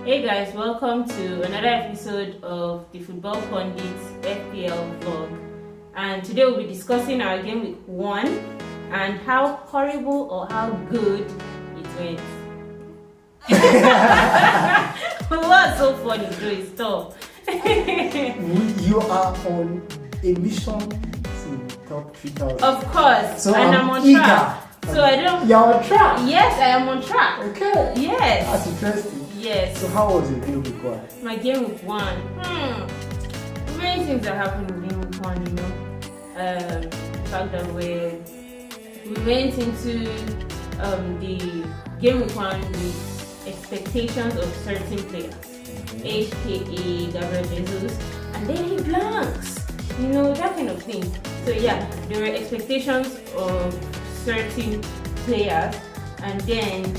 Hey guys, welcome to another episode of the Football Pundits FPL vlog. And today we'll be discussing our game week 1 and how horrible or how good it went. What's so funny, Joey? Stop. You are on a mission to top 3,000. Of course, so and I'm on track. So I don't. You're on track? Yes, I am on track. Okay. Yes. That's interesting. Yes. So how was your game week 1? My game week 1. Many things that happened in game week 1, you know. The fact that we went into the game week 1 with expectations of certain players, aka Gabriel Jesus, and then he blanks, you know, that kind of thing. So yeah, there were expectations of certain players, and then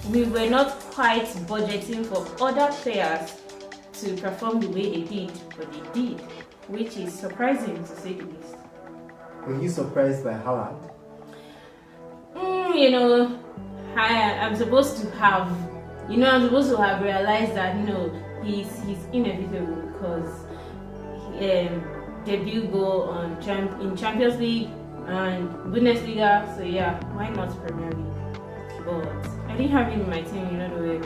we were not quite budgeting for other players to perform the way they did, but they did, which is surprising to say the least. Were you surprised by Haaland? You know, I'm supposed to have realized that he's inevitable because debut goal in Champions League and Bundesliga. So yeah, why not Premier League? But I didn't have him in my team. There were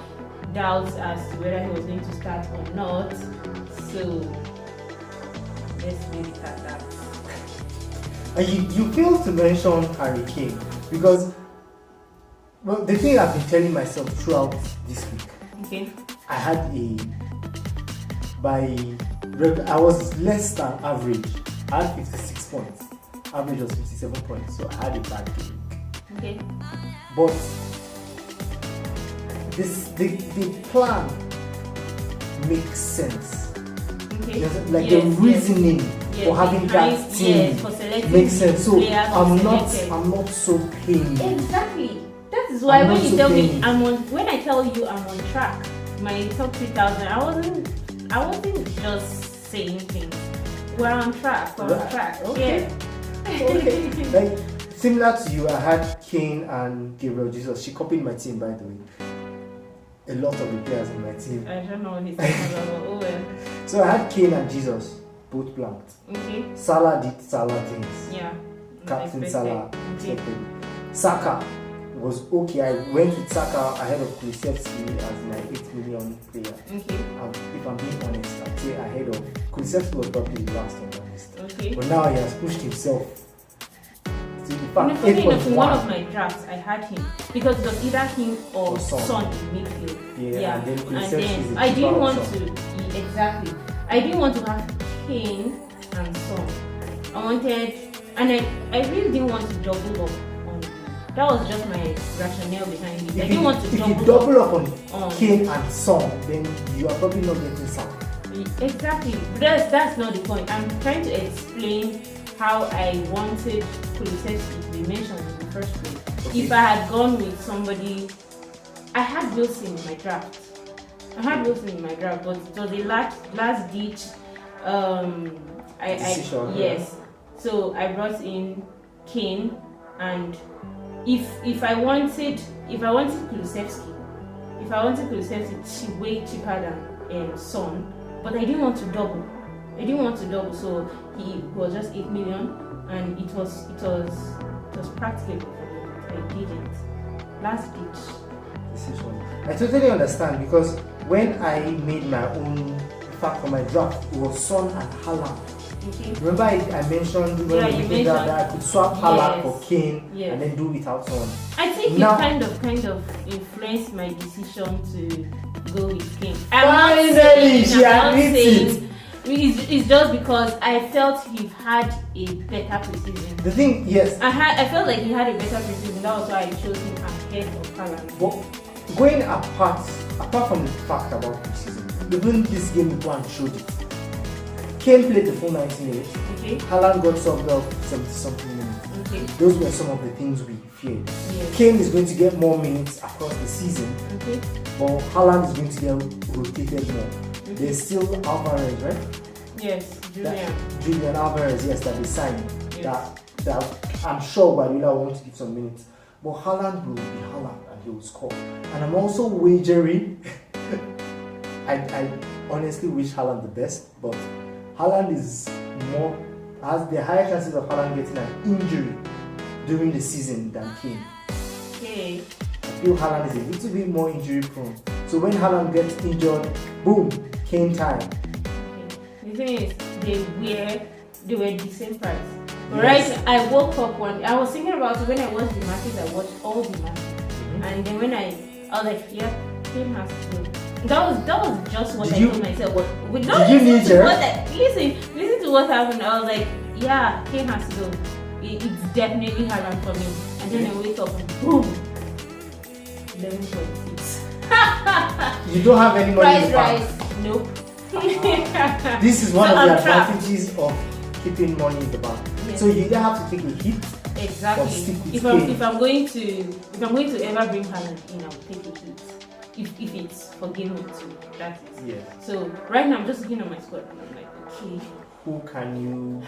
doubts as to whether he was going to start or not. So let's leave it at that. And you failed to mention Harry Kane because, well, the thing I've been telling myself throughout this week. Okay. I was less than average. I had 56 points. Average was 57 points, so I had a bad game. Okay. But the plan makes sense. Okay. The reasoning for having that team makes sense. So I'm not so pained. Exactly. That is why when you tell me when I tell you I'm on track, my top 3,000, I wasn't just saying things. We're on track. We're on track. Okay. Yeah. Okay. Like similar to you, I had Kane and Gabriel Jesus. She copied my team, by the way. A lot of the players in my team. I don't know what he's talking about. Oh well. So I had Kane and Jesus, both blanked. Okay. Salah did Salah things. Yeah. Captain Salah. Okay. Saka was okay. I went with Saka ahead of Kulusevski as my 8 million player. Okay. If I'm being honest, I'd say ahead of Kulusevski was probably the last on my list. Okay. But now he has pushed himself. So in fact, Funny enough, in one of my drafts, I had him because it was either him or Son in midfield. Yeah. And then then I didn't want to exactly. I didn't want to have Kane and Son. I wanted, and I really didn't want to double up on. That was just my rationale behind it. I didn't want to double up. If you double up on Kane and Son, then you are probably not getting Son. Exactly. But that's not the point. I'm trying to explain how I wanted Kulusevski to be mentioned in the first place. Okay. If I had gone with somebody, I had Wilson in my draft. But it was a last ditch. Decision, yes. So I brought in Kane, and if I wanted Kulusevski, way cheaper than Son, but I didn't want to double. So he was just 8 million, and it was practicable for me. I didn't. Last ditch decision. I totally understand because when I made my own, in fact for my draft, it was Son and Haaland. Okay. Remember I mentioned that I could swap Haaland for Kane and then do without Son. I think you kind of influenced my decision to go with Kane. Finally, she admits it. It's just because I felt he had a better preseason. The thing, yes. I felt like he had a better preseason. That was why I chose him ahead of Haaland. But going apart from the fact about preseason, even this game one showed it. Kane played the full 90 minutes. Okay. Haaland got subbed off 70 something minutes. Okay. Those were some of the things we feared. Yes. Kane is going to get more minutes across the season. Okay. But Haaland is going to get rotated more. There's still Alvarez, right? Yes, Julian Alvarez, yes, that they signed. Yes. That I'm sure Guardiola wants to give some minutes. But Haaland will be Haaland and he will score. And I'm also wagering I honestly wish Haaland the best, but Haaland has the higher chances of Haaland getting an injury during the season than Kane. Okay. I feel Haaland is a little bit more injury prone. So when Haaland gets injured, boom, Kane time. Okay. The thing is, they were the same price. Yes. Right? I woke up I was thinking about it when I watched the matches. I watched all the matches, and then when I was like, yeah, Kane has to go. That was just what I told myself. Listen to what happened. I was like, yeah, Kane has to go. It's definitely Haaland for me. And then I wake up and boom, 11.6. You don't have any money in the bank. Nope. This is one of the advantages of keeping money in the bank. Yes. So you either have to take a hit. Exactly. Or stick with if I'm going to ever bring Haaland in, I'll take a hit. If it's for game week 2, that is. Yeah. So right now I'm just looking at my squad and I'm like, okay, who can you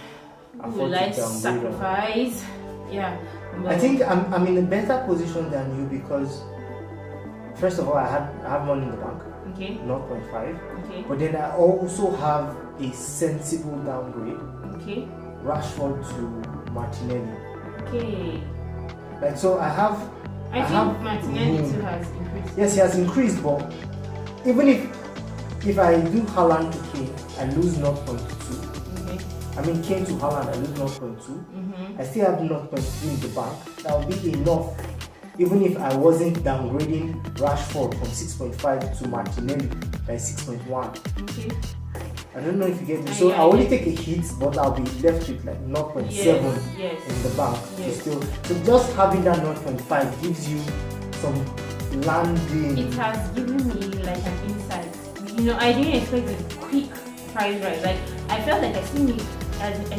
afford to sacrifice? Yeah. I think I'm in a better position than you because first of all I have money in the bank. Okay. 0.5. Okay. But then I also have a sensible downgrade. Okay. Rashford to Martinelli. Okay. Like so I think Martinelli too has increased. Yes, he has increased, but even if I do Haaland to Kane, I lose 0.2. Okay. I mean Kane to Haaland, I lose 0.2. Mm-hmm. I still have 0.3 in the bank. That would be enough. Even if I wasn't downgrading Rashford from 6.5 to Martinelli by 6.1. Okay. I don't know if you get me. So I only take a hit, but I'll be left with like 0.7 in the bank. Yes. So just having that 0.5 gives you some landing. It has given me like an insight. I didn't expect a quick price rise. Like I felt like I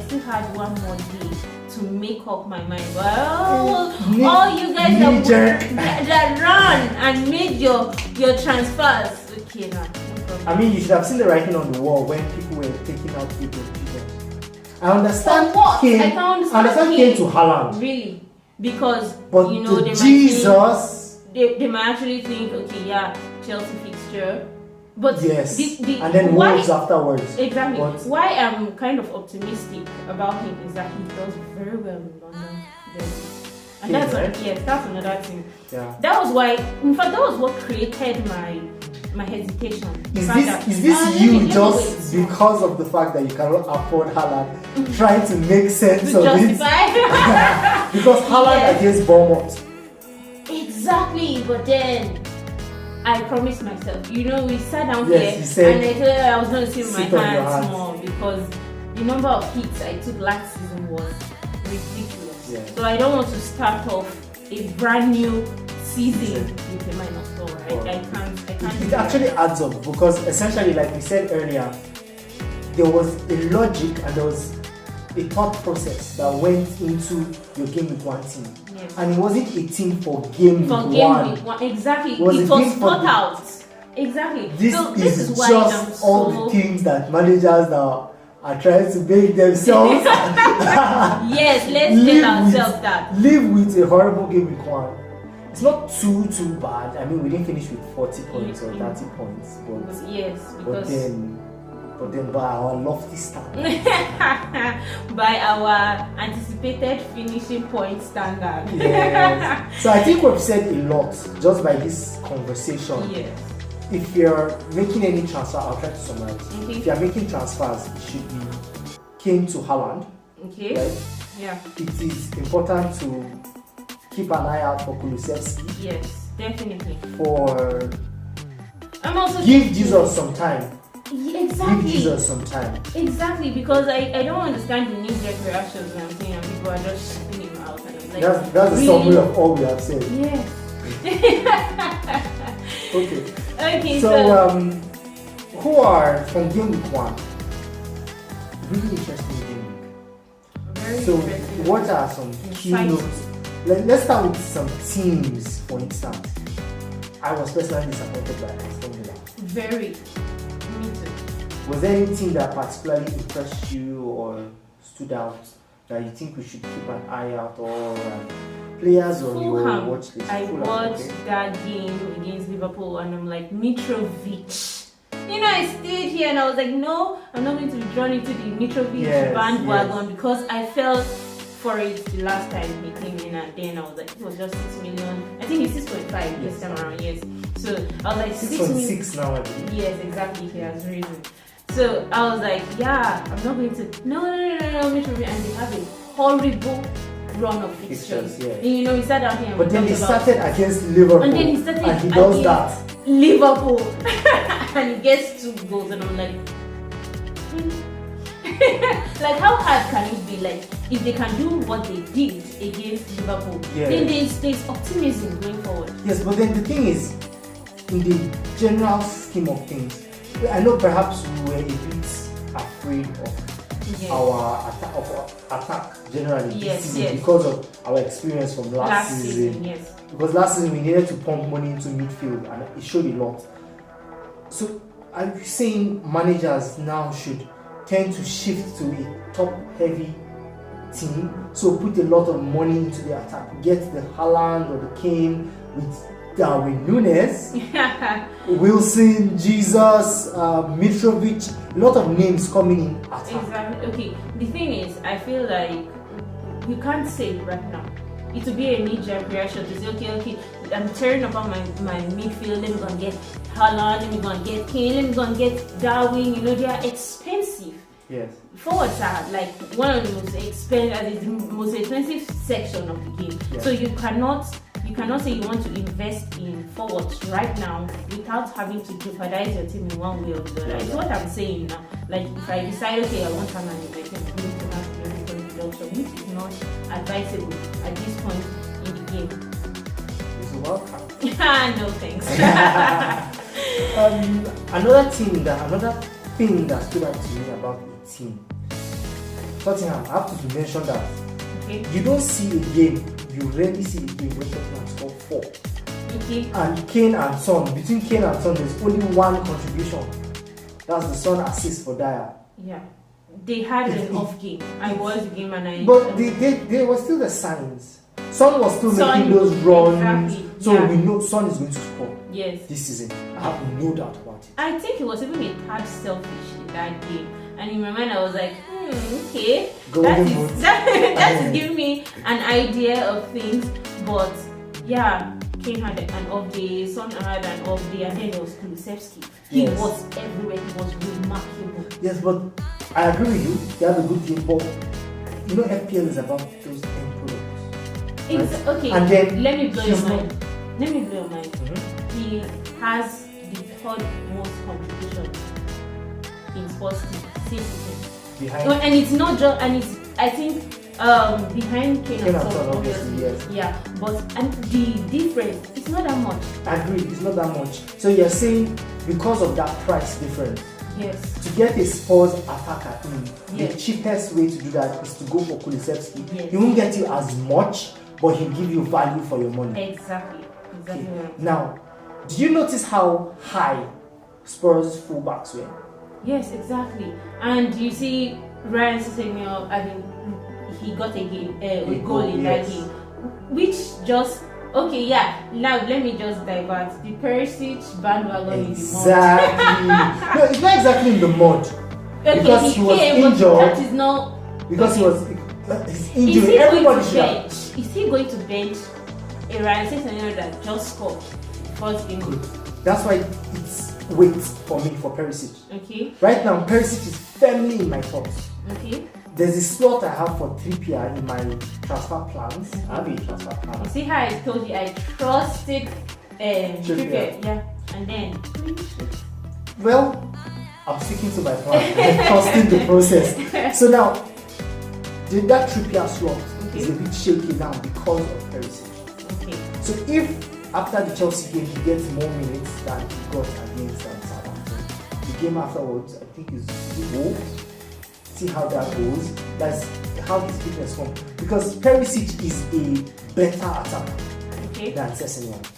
still had one more day to make up my mind. Well, all you guys that run and made your transfers. Okay, now. I mean, you should have seen the writing on the wall when people were taking out people. I understand Kane. I understand Kane to Haaland. Really, because but they might actually think, okay, yeah, Chelsea fixture. But yes, and then Wolves afterwards. Exactly. But why I'm kind of optimistic about him is that he does very well in London. And that's that's another thing. Yeah. That was why, in fact, that was what created my hesitation. Is this you just because of the fact that you cannot afford Haaland trying to make sense of it? Because Haaland against Bournemouth. Exactly, but then I promised myself, we sat down here and I told her I was going to sit my hands more because the number of hits I took last season was ridiculous. Yeah. So I don't want to start off a brand new season with a minus score. I can't. It actually adds up because essentially, like we said earlier, there was a logic and there was a thought process that went into your game with one team. Yes. And it wasn't a team for game week one. Exactly. It was thought out. Exactly. This is why just all the things that managers now are trying to make themselves. Yes, let's tell ourselves that. Live with a horrible game week one. It's not too bad. I mean, we didn't finish with 40 points or 30 points, but yes, but then by our lofty standard. By our anticipated finishing point standard. Yes. So I think we've said a lot just by this conversation. Yes. If you're making any transfer, I'll try to summarize. Mm-hmm. If you're making transfers, it should be Kane to Haaland. Okay. Right? Yeah. It is important to keep an eye out for Kulusevski. Yes, definitely. Give Jesus some time. Yeah, exactly. Give Jesus some time. Exactly, because I don't understand the knee-jerk reactions when I'm saying and people are just shipping him out. And I'm like, that's the summary of all we have said. Yes. Okay, so who are from game week 1? Really interesting game week. Very so interesting. What are some key notes? Let's start with some teams, for instance. I was personally disappointed by Aston Villa. Very. Me too. Was there any team that particularly impressed you or stood out that you think we should keep an eye out, or players on your watch list? I watched that game against Liverpool and I'm like, Mitrovic I stayed here and I was like, no, I'm not going to be drawn into the Mitrovic bandwagon because I felt for it the last time he came in, and then I was like, it was just 6 million. I think it's 6.5 this time around, yes. So I was like, 6.6 now. Yes, exactly, he has risen. So I was like, yeah, I'm not going to. No, Mitrovic, and they have a horrible run of fixtures. Yeah. And he sat down here. But then he started against Liverpool. And then he started and he does that. Liverpool. And he gets 2 goals, and I'm like, like, how hard can it be? Like, if they can do what they did against Liverpool, then there's optimism going forward. Yes, but then the thing is, in the general scheme of things, I know perhaps we were a bit afraid of our attack generally this season because of our experience from last season. Yes. Because last season we needed to pump money into midfield and it showed a lot. So I'm saying managers now should tend to shift to a top-heavy team. So put a lot of money into the attack. Get the Haaland or the Kane with Darwin Nunes, Wilson, Jesus, Mitrovic, a lot of names coming in attack. Exactly. Okay. The thing is, I feel like you can't say right now. It will be a knee-jerk reaction to say, okay, I'm tearing apart my midfield. Let me go and get Haaland. Let me go and get Kane. Let me go and get Darwin. They are expensive. Yes. Forwards are like one of the most expensive section of the game. Yes. So you cannot say you want to invest in forwards right now without having to jeopardize your team in one way or the other. It's what I'm saying now. Like, if I decide, okay, I want Haaland in my team, I'm going to have to do production, which is not advisable at this point in the game. You're welcome. No thanks. Another thing that stood out to me about the team, Tottenham, I have to mention that you don't see a game, you rarely see a game where Tottenham score 4. Okay. And Kane and Son, between Kane and Son, there's only one contribution. That's the Son assist for Dyer. Yeah. They had an off game. I watched the game and I. But they were still the signs. Son was still making those runs. Exactly. So we know Son is going to score. Yes. This season. I have no doubt about it. I think it was even a tad selfish in that game. And in my mind I was like, okay. That is giving me an idea of things. But yeah, Kane had an off day, Son had an off day, and then there was Kulusevski. He was everywhere. He was remarkable. Yes, but I agree with you. They have a good team, but FPL is about those end products. Right? Okay. And then let me blow your mind. Mm-hmm. He has the 3rd most contribution in sports team since behind. And it's not just, and it's, I think, behind Kane and Son, obviously, yes. Yeah, and the difference, it's not that much. I agree, it's not that much. So you're saying because of that price difference, yes, to get a Spurs attacker in, the cheapest way to do that is to go for Kulusevski. Yes. He won't get you as much, but he'll give you value for your money. Exactly. Okay. Right. Now, did you notice how high Spurs fullbacks were? Yes, exactly. And you see Ryan Sessegnon, he got a goal in that game, which just now let me just divert. The Perisic bandwagon exactly. No, it's not exactly in the mud. Okay, because he was injured. That is not because his injury. Everybody should have. Is he going to bench a Ryan Sessegnon that just scored first game? Good. That's why it's wait for me for Perisic. Okay. Right now, Perisic is firmly in my thoughts. Okay. There's a slot I have for Trippier in my transfer plans. I have a transfer plan. You see how I told you I trusted Trippier. Yeah. And then. Well, I'm sticking to my plan. I'm trusting the process. So now, that Trippier slot is a bit shaky now because of Perisic. Okay. So if after the Chelsea game he gets more minutes than he got against Southampton, the game afterwards I think is Wolves. See how that goes. That's how his fitness comes. Because Perisic is a better attacker than Sessegnon.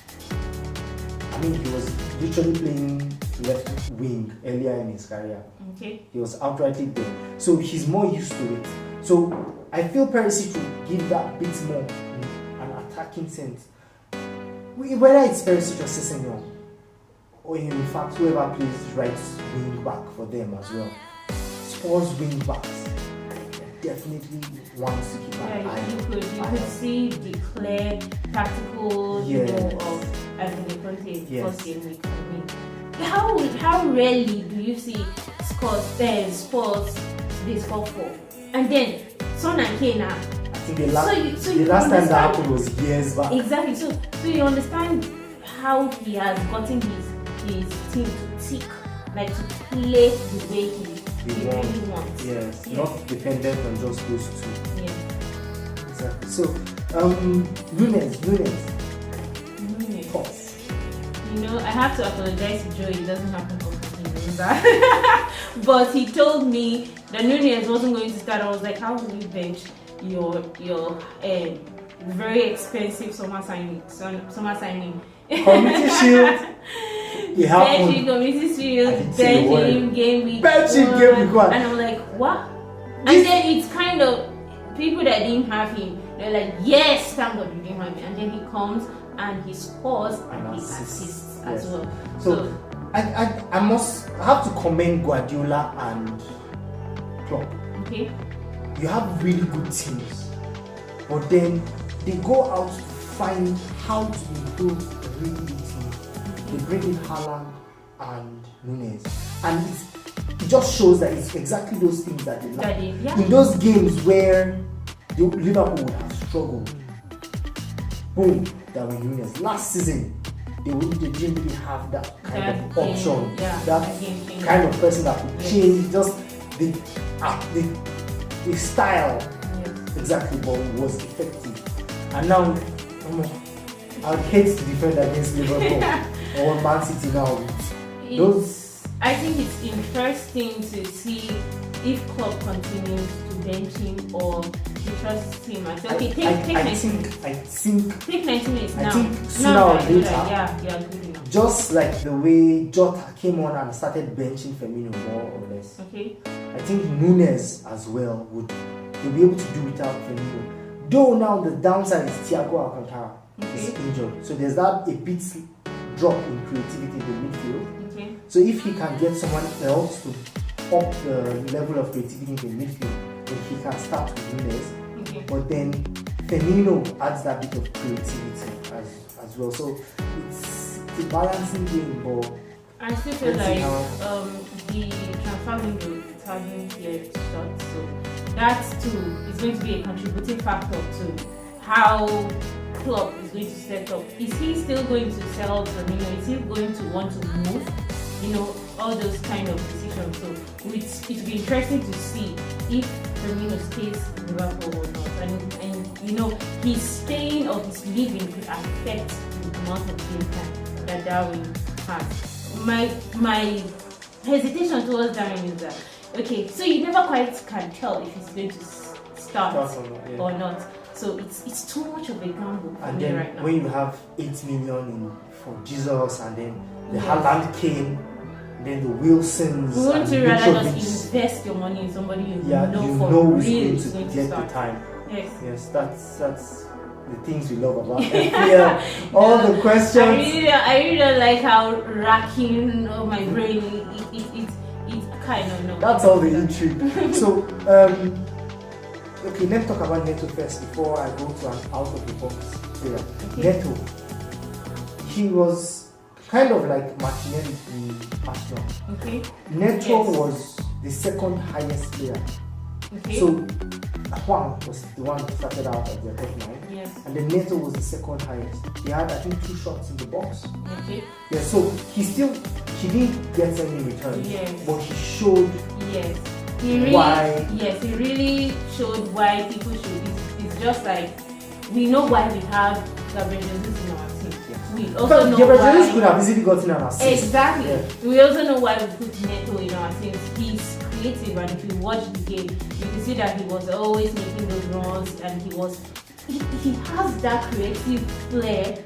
I mean, he was literally playing left wing earlier in his career. Okay. He was outrightly there. So he's more used to it. So I feel Perisic will give that bit more an attacking sense. Whether it's Perisic or Sessegnon, or in fact, whoever plays right wing back for them as well. Spurs wing backs definitely wants to keep an eye. You could see the clear tactical of Anthony Conte first game week. I mean, how rarely do you see Spurs they score 4, and then Son and Kane are. I think the last time that happened was years back. Exactly. So you understand how he has gotten his team to tick, like to play the way he really wants. Yes, not dependent on just those two. Yes. Exactly. So, Nunes. Thoughts? You know, I have to apologize to Joe. It doesn't happen for him, but he told me that Nunes wasn't going to start. I was like, how will you bench your very expensive summer signing? Community Shield. Benching Community Shield, benching game week 1. And I'm like, what? And then it's kind of people that didn't have him, they're like, yes, thank God you didn't have him. And then he comes and he scores and he assists as well. So I have to commend Guardiola and Klopp. Okay. You have really good teams, but then they go out to find how to improve the really good team. They bring in Haaland and Nunes, and it just shows that it's exactly those things that they like. In those games where Liverpool would have struggled, boom, Darwin Nunes. Last season, they didn't really have that kind of option, that kind of person that could change just the style exactly, but it was effective. And now, I would hate to defend against Liverpool or Man City now. I think it's interesting to see if Klopp continues to bench him or he trusts him. I say, okay, take 90 minutes now. I think sooner or later, good enough. Just like the way Jota came on and started benching Firmino more or less. Okay. I think Nunes as well they'll be able to do without Firmino. Though now the downside is Thiago Alcantara is injured, so there's that a bit drop in creativity in the midfield. Okay. So if he can get someone else to up the level of creativity in the midfield, then he can start with Nunes. Okay. But then Firmino adds that bit of creativity as well. So it's a balancing game, but I still feel like the transfer window hasn't yet shut, so that too is going to be a contributing factor to how Klopp is going to set up. Is he still going to sell Firmino? Is he going to want to move? You know, all those kind of decisions. So it'll be interesting to see if Firmino stays in Liverpool or not. And you know, his staying or his leaving could affect the amount of game time that Darwin has. My hesitation towards Darwin is that, okay, so you never quite can tell if he's going to start or not. So it's too much of a gamble for me right now. When you have 8 million for Jesus, and then the Haaland came, then the Wilsons. We want to rather just invest your money in somebody you know for real is going to get start. the time. Yes, that's the things we love about FPL. All the questions. I really don't like how racking my brain it kind of no. That's all the intrigue. So okay, let's talk about Neto first before I go to an out of the box player. Okay. Neto, he was kind of like Martinelli in Arsenal. Okay. Neto was the second highest player. Okay. So Juan was the one who started out at the top 9. Yes. And then Neto was the second highest. He had, I think, 2 shots in the box. Okay. Yeah, so he didn't get any returns. Yes. But he showed he really showed why people should. It's just like, we know why we have Gabriel Jesus in our team. Yeah. We also know Gabriel why Jesus could have easily gotten an assist. Exactly. Yeah. We also know why we put Neto in our teams. He's creative, and if you watch the game, you can see that he was always making those runs, and he has that creative flair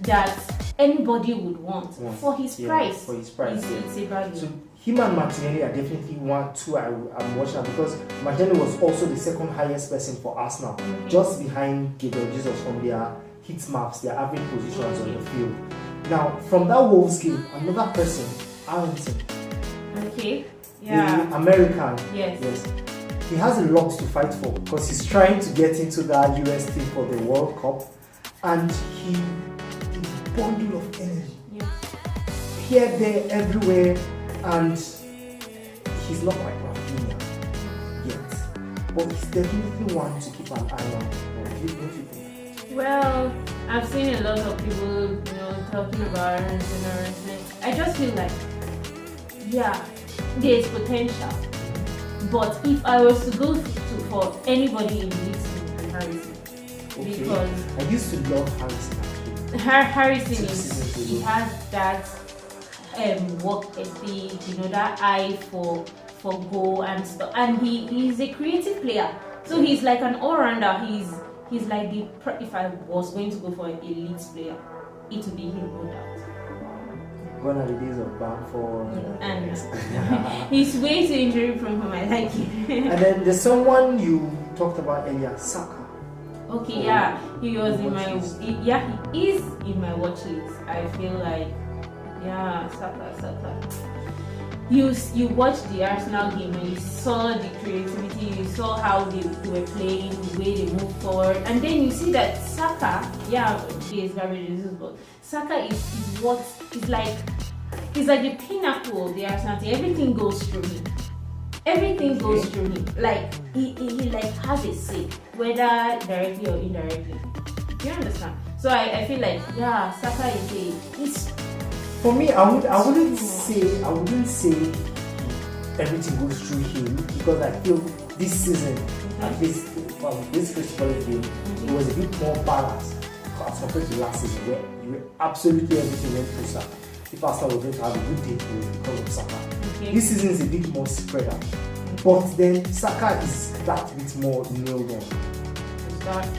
that anybody would want for his price. For his price, it's a value. So him and Martinelli are definitely two I'm watching, because Martinelli was also the second highest person for Arsenal, just behind Gabriel Jesus from their hit maps, their average positions on the field. Now, from that Wolves game, another person, Aronson, Okay. Yeah. the American, Yes. he has a lot to fight for because he's trying to get into that US team for the World Cup, and he a bundle of energy. Yeah. Here, there, everywhere, and he's not like Rafinha yet, but he's definitely one to keep an eye on. What do you think? Well, I've seen a lot of people, talking about Aronson. I just feel like, yeah, there's potential. But if I was to go for anybody in this team, Harrison. Okay. Because I used to love Harrison actually. Harrison Seasons he ago. has that work ethic, that eye for goal and stuff, and he's a creative player. So he's like an all-rounder. He's like if I was going to go for an elite player, it would be him, no doubt. Gone are the days of Bamford. And he's way too injury prone for my liking. And then there's someone you talked about earlier, Saka. Okay, yeah, he was in my Watchlist. he is in my watch list. I feel like, yeah, Saka. You watched the Arsenal game and you saw the creativity, you saw how they were playing, the way they moved forward, and then you see that Saka, is garbage, but Saka is what is like. He's like the pinnacle of the Arsenal team. Everything goes through him. Everything goes through him. Like he like has a say, whether directly or indirectly. Do you understand? So I feel like Saka is For me, I wouldn't say everything goes through him because I feel this season, at least this first game, it was a bit more balanced as compared to last season where absolutely everything went through Saka. If Arsenal was going to have a good day, it was because of Saka. Okay. This season is a bit more spread out, but then Saka is that bit more nailed on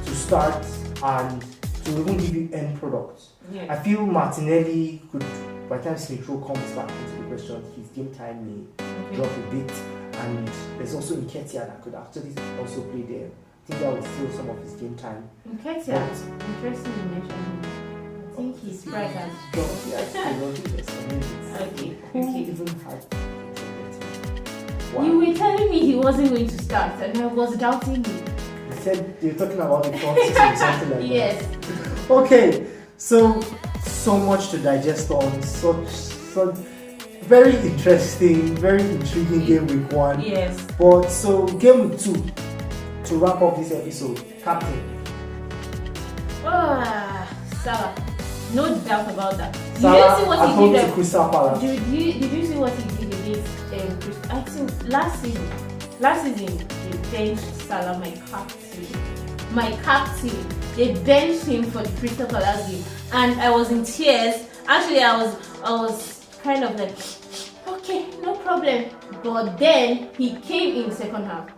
to start and to even give you end products. Yeah. I feel Martinelli could, by the time Smith Rowe comes back into the question, his game time may drop a bit, and there's also Nketiah that could actually also play there. I think that will steal some of his game time. Nketiah, interesting you mentioned him. I think he's bright as Okay. Who even had Nketiah? Wow. You were telling me he wasn't going to start, and I was doubting you. They said they were talking about the front six or something like Yes. that. Okay, so much to digest on. Such very interesting, very intriguing game week 1. Yes. But so game week 2, to wrap up this episode, captain. Salah. No doubt about that. Salah Did you see what at he home did? to Crystal Palace. Did you see what he did against Crystal? I think last season they benched Salah, my captain. They benched him for the Crystal Palace game, and I was in tears. Actually, I was kind of like, okay, no problem. But then he came in second half.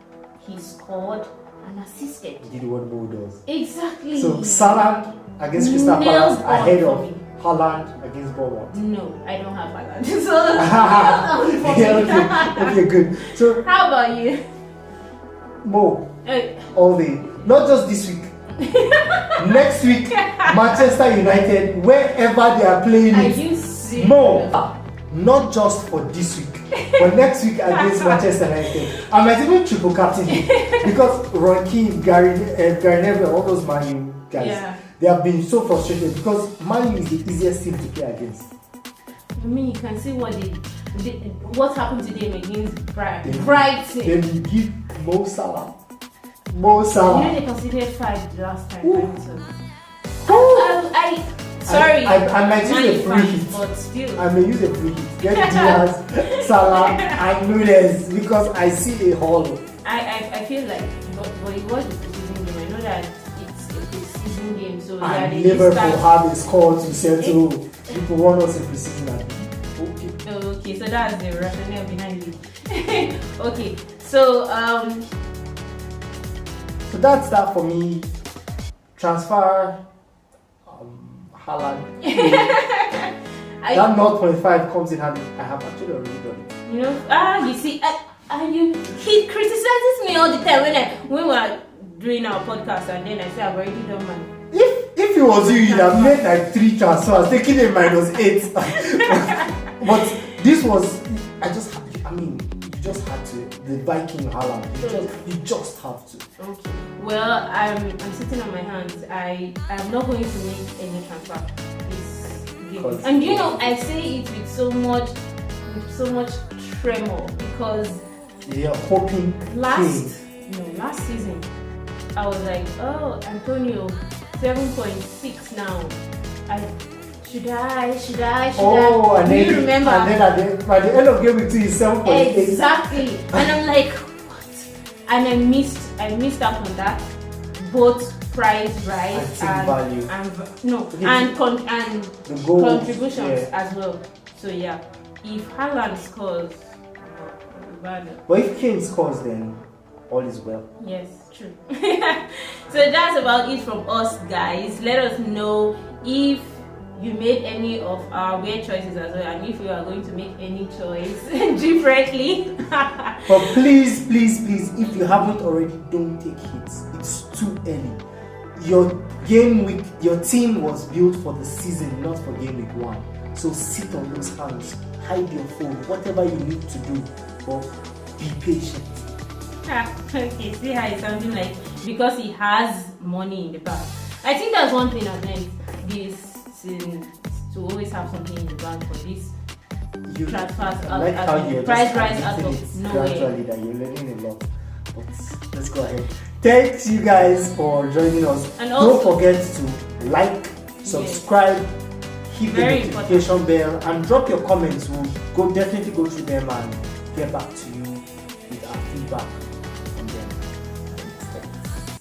He scored and assisted. He did what Mo does. Exactly. So Salah against Crystal Nails Palace ahead on of for me. Haaland against Bournemouth. No, I don't have Haaland. So nails on for me. Okay, good. So How about you? Mo, Uh, all day. Not just this week. Next week, Manchester United, wherever they are playing Are it. you serious? Mo, not just for this week, but next week against Manchester United. I might even triple captain him because Ron Keane, Gary Neville, all those Man U guys, they have been so frustrated because Man U is the easiest team to play against. I mean, you can see what happened to them against Brighton. Then you give Mo Salah. You know they considered 5 the last time. Sorry. I might use a free hit. But still. I may use a free hit. Get Diaz, Salah, and Nunes because I see a hole. I feel like, but it was a preseason game. I know that it's a preseason game, so and Liverpool have a score to settle. People want us in preseason. Okay, so that's the rationale behind it. Okay, so So that's that for me. Transfer Haaland. That 0.5 comes in handy. I have actually already done it. You see, he criticizes me all the time when we were doing our podcast, and then I say I've already done mine. If if it was you, you'd have made like 3 transfers, taking a -8. But this was, you just had to. The Viking Haaland, you just have to. Okay. Well, I'm sitting on my hands. I am not going to make any transfer this game. And you know, I say it with so much tremor because you're hoping. Last season, I was like, oh, Antonio, 7.6 now. Should I? Oh, and then you remember? And then by the end of game week 2 is 7.8. Exactly. And I'm like, what? And I missed out on that. Both price rise and value. And contributions as well. So yeah, if Haaland scores, but if Kane scores, then all is well. Yes, true. So that's about it from us, guys. Let us know if you made any of our weird choices as well, and if you are going to make any choice differently. But please, if you haven't already, don't take hits. It's too early. Your game week, your team was built for the season, not for game week 1. So sit on those hands, hide your phone, whatever you need to do, but be patient. Okay, see how it's something like, because he has money in the bank. I think that's one thing I've learned this season, to always have something in the bank for this transfers. I like how you're price rise out of nowhere. Gradually, that you're learning a lot. But let's go ahead. Thanks you guys for joining us. And don't forget to like, subscribe, hit the notification bell, and drop your comments. We'll definitely go through them and get back to you with our feedback.